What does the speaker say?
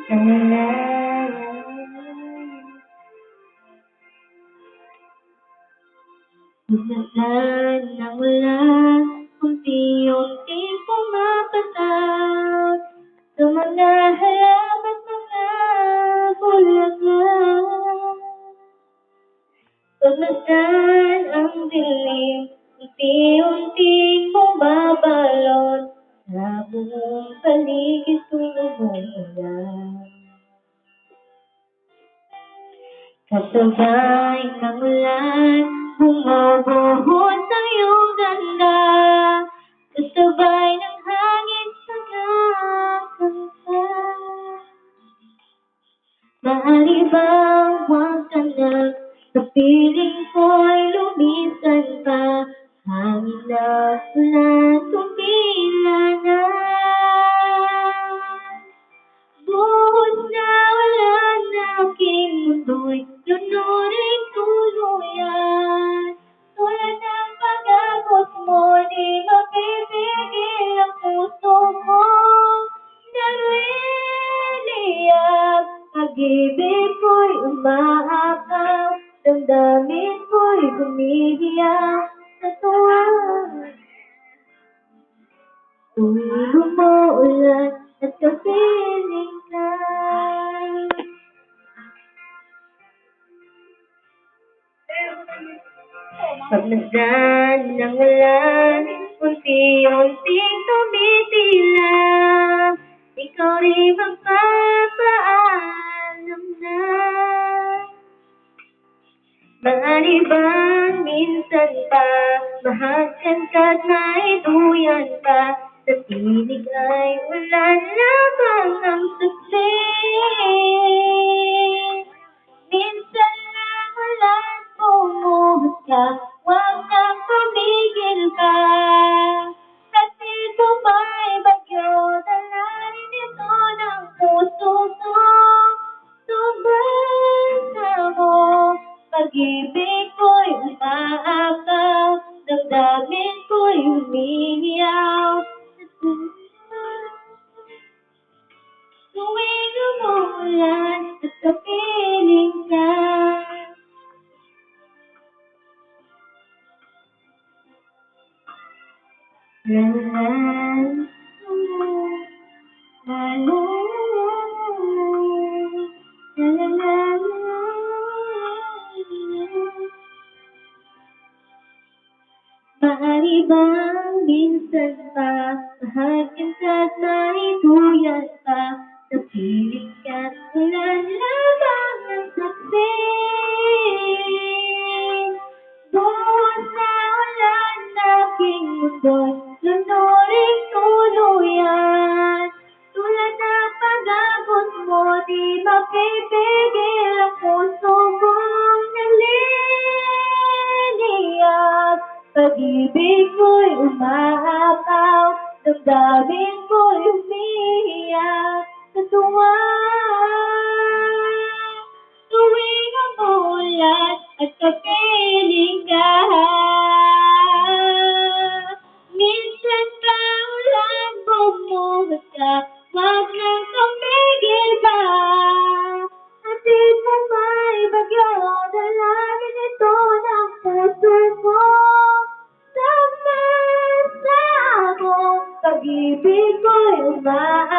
Minsan ng ulan, unti-unting pumapatak sa mga halaman, mga bulaklak. Pagmasdan ang dilim, unti-unting bumabalot sa buong paligid kong umuulan. Kasabay ng ulan, bumubuhos ang iyong ganda. Kasabay ng hangin sa nakakanta. Maaari bang huwag ka na, sa piling ko'y lumisan pa. Hangin na ulan, tumila na. Buhos na ulan na aking mundo'y lunurin tuluyan. Tulad ng pag-agos mo, di mapipigil ang puso ko. Nagliliyab, pag-ibig ko'y umaakaw, damdamin ko'y humihiyaw sa tuwa. Tuwing umuulan at kapiling ka. Pagmasdan ng ulan, unti-unting tumitila. Ikaw rin magpapaalam na. Maaari bang minsan pa mahagkan ka't maiduyan pa? Sa tinig ay ulan lamang ang saglit. Minsan lang ulan bumuhos ka, huwag kang tumigil pa. Kasi tumay bagyo, dalarin ito ng puso ko. Sobrang mo, pag-ibig ko'y umaakaw, damdamin ko'y humihiyaw. Tuwing umuulan at kapiling ka. Maaari bang minsan pa mahagkan ka't maiduyan pa? Sa piling ka't ulan lamang ang saksi. Buhos na ulan na aking mundo'y lunurin tuluyan. Tulad ng pag-agos mo, di mapipigil ang puso kong nagliliyab. Pag-ibig ko'y umaapaw, damdamin ko'y umiiyak sa tuwa. Tuwing umuulan at kapiling ka. Minsan pa ulan bumuhos ka, huwag nang tumigil pa. Hatid mo may bagyo, dalangin ito ng puso ko. Sama sa ako, pag-ibig ko'y umaakaw.